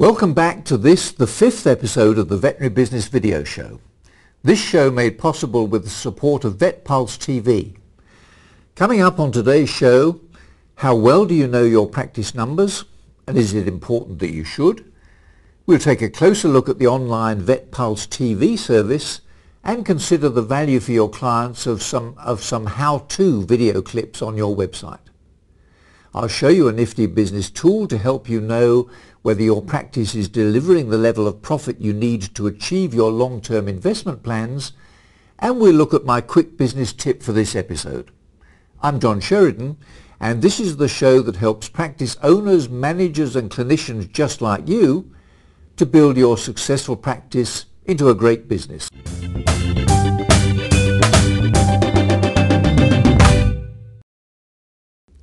Welcome back to the fifth episode of the Veterinary Business Video Show. This show made possible with the support of VetPulse TV. Coming up on today's show, how well do you know your practice numbers, and is it important that you should? We'll take a closer look at the online VetPulse TV service and consider the value for your clients of some how-to video clips on your website. I'll show you a nifty business tool to help you know whether your practice is delivering the level of profit you need to achieve your long-term investment plans, and we'll look at my quick business tip for this episode. I'm John Sheridan, and this is the show that helps practice owners, managers and clinicians just like you to build your successful practice into a great business.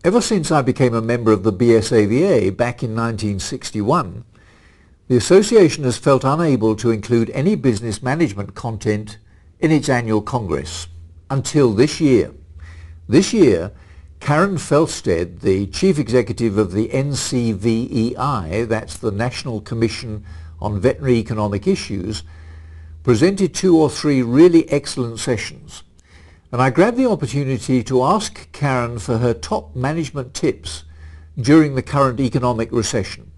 Ever since I became a member of the BSAVA back in 1961, the association has felt unable to include any business management content in its annual congress until this year. This year, Karen Felstead, the chief executive of the NCVEI, that's the National Commission on Veterinary Economic Issues, presented 2 or 3 really excellent sessions. And I grabbed the opportunity to ask Karen for her top management tips during the current economic recession.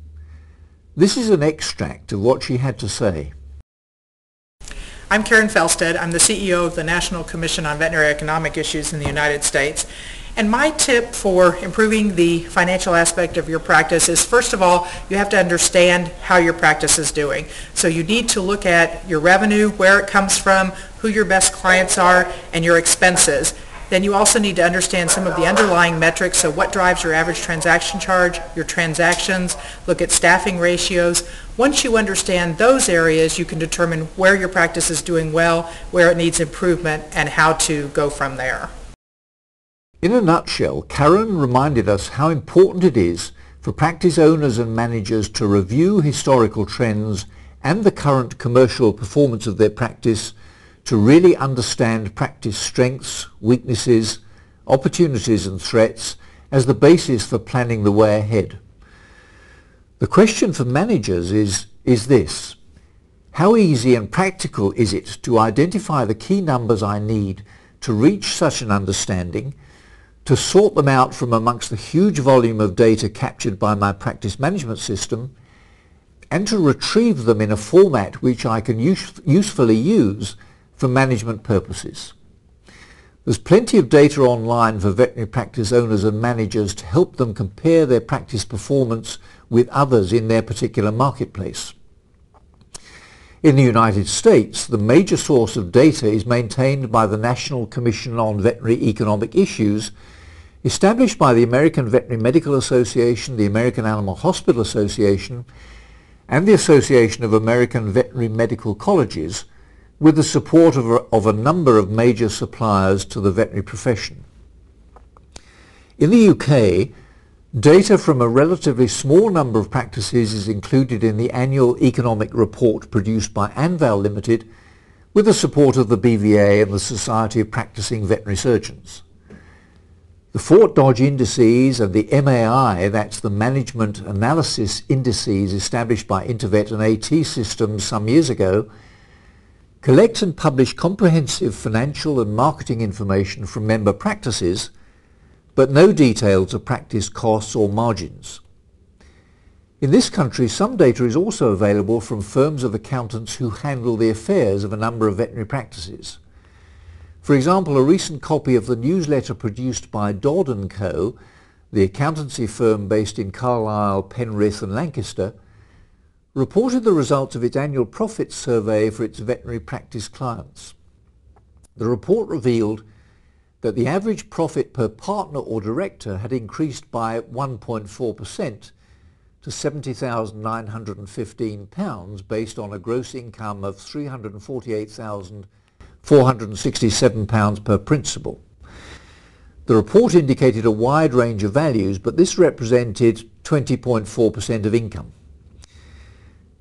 This is an extract of what she had to say. I'm Karen Felstead. I'm the CEO of the National Commission on Veterinary Economic Issues in the United States. And my tip for improving the financial aspect of your practice is, first of all, you have to understand how your practice is doing. So you need to look at your revenue, where it comes from, who your best clients are, and your expenses. Then you also need to understand some of the underlying metrics, so what drives your average transaction charge, your transactions, look at staffing ratios. Once you understand those areas, you can determine where your practice is doing well, where it needs improvement, and how to go from there. In a nutshell, Karen reminded us how important it is for practice owners and managers to review historical trends and the current commercial performance of their practice to really understand practice strengths, weaknesses, opportunities and threats as the basis for planning the way ahead. The question for managers is this: how easy and practical is it to identify the key numbers I need to reach such an understanding, to sort them out from amongst the huge volume of data captured by my practice management system, and to retrieve them in a format which I can usefully use for management purposes? There's plenty of data online for veterinary practice owners and managers to help them compare their practice performance with others in their particular marketplace. In the United States, the major source of data is maintained by the National Commission on Veterinary Economic Issues, established by the American Veterinary Medical Association, the American Animal Hospital Association, and the Association of American Veterinary Medical Colleges, with the support of a number of major suppliers to the veterinary profession. In the UK, data from a relatively small number of practices is included in the annual economic report produced by Anval Limited with the support of the BVA and the Society of Practicing Veterinary Surgeons. The Fort Dodge indices and the MAI, that's the Management Analysis Indices established by Intervet and AT Systems some years ago, collect and publish comprehensive financial and marketing information from member practices, but no details of practice costs or margins. In this country, some data is also available from firms of accountants who handle the affairs of a number of veterinary practices. For example, a recent copy of the newsletter produced by Dodd & Co., the accountancy firm based in Carlisle, Penrith and Lancaster, reported the results of its annual profit survey for its veterinary practice clients. The report revealed that the average profit per partner or director had increased by 1.4% to £70,915 based on a gross income of £348,467 per principal. The report indicated a wide range of values, but this represented 20.4% of income.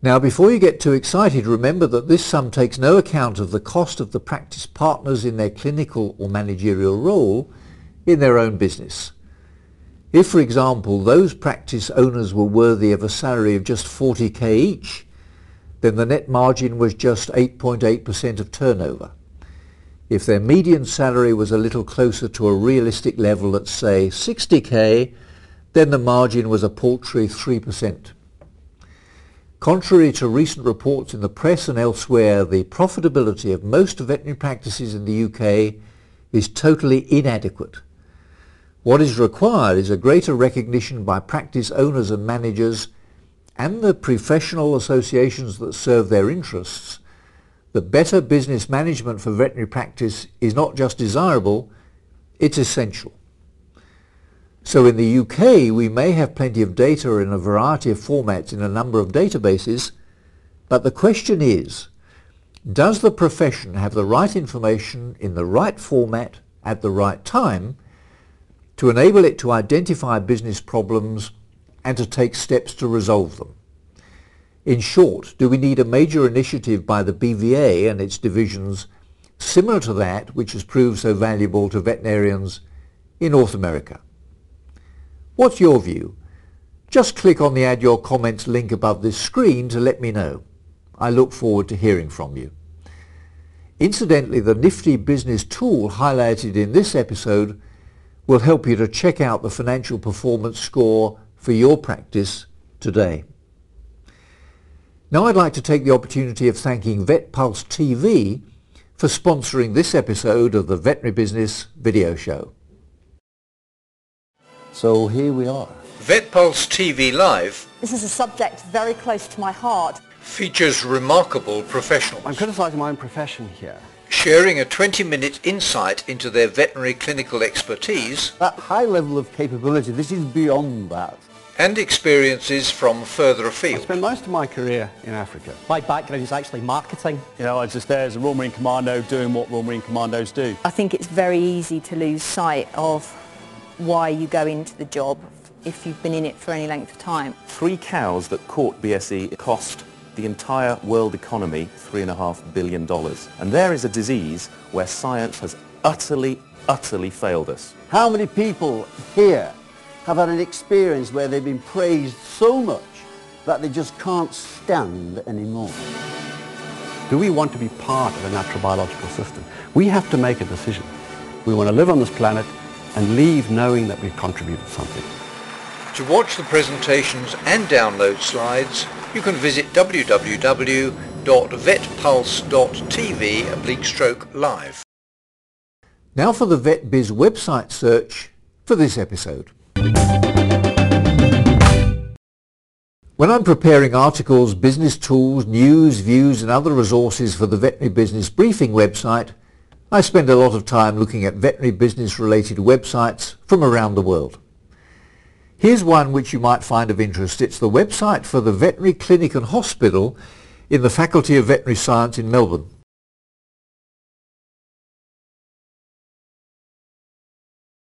Now, before you get too excited, remember that this sum takes no account of the cost of the practice partners in their clinical or managerial role in their own business. If, for example, those practice owners were worthy of a salary of just 40k each, then the net margin was just 8.8% of turnover. If their median salary was a little closer to a realistic level at, say, 60k, then the margin was a paltry 3%. Contrary to recent reports in the press and elsewhere, the profitability of most veterinary practices in the UK is totally inadequate. What is required is a greater recognition by practice owners and managers and the professional associations that serve their interests that better business management for veterinary practice is not just desirable, it's essential. So in the UK, we may have plenty of data in a variety of formats in a number of databases, but the question is, does the profession have the right information in the right format at the right time to enable it to identify business problems and to take steps to resolve them? In short, do we need a major initiative by the BVA and its divisions similar to that which has proved so valuable to veterinarians in North America? What's your view? Just click on the Add Your Comments link above this screen to let me know. I look forward to hearing from you. Incidentally, the nifty business tool highlighted in this episode will help you to check out the financial performance score for your practice today. Now I'd like to take the opportunity of thanking VetPulse TV for sponsoring this episode of the Veterinary Business Video Show. So here we are. VetPulse TV Live This is a subject very close to my heart. features remarkable professionals I'm criticising my own profession here. sharing a 20-minute insight into their veterinary clinical expertise That high level of capability, this is beyond that. and experiences from further I afield. spent most of my career in Africa. My background is actually marketing. You know, I was just there as a Royal Marine Commando doing what Royal Marine Commandos do. I think it's very easy to lose sight of why you go into the job if you've been in it for any length of time. 3 cows that caught BSE cost the entire world economy $3.5 billion. And there is a disease where science has utterly failed us. How many people here have had an experience where they've been praised so much that they just can't stand anymore? Do we want to be part of a natural biological system? We have to make a decision. We want to live on this planet and leave knowing that we've contributed something. To watch the presentations and download slides, you can visit www.vetpulse.tv/live. Now for the VetBiz website search for this episode. When I'm preparing articles, business tools, news, views and other resources for the Veterinary Business Briefing website, I spend a lot of time looking at veterinary business related websites from around the world. Here's one which you might find of interest. It's the website for the Veterinary Clinic and Hospital in the Faculty of Veterinary Science in Melbourne.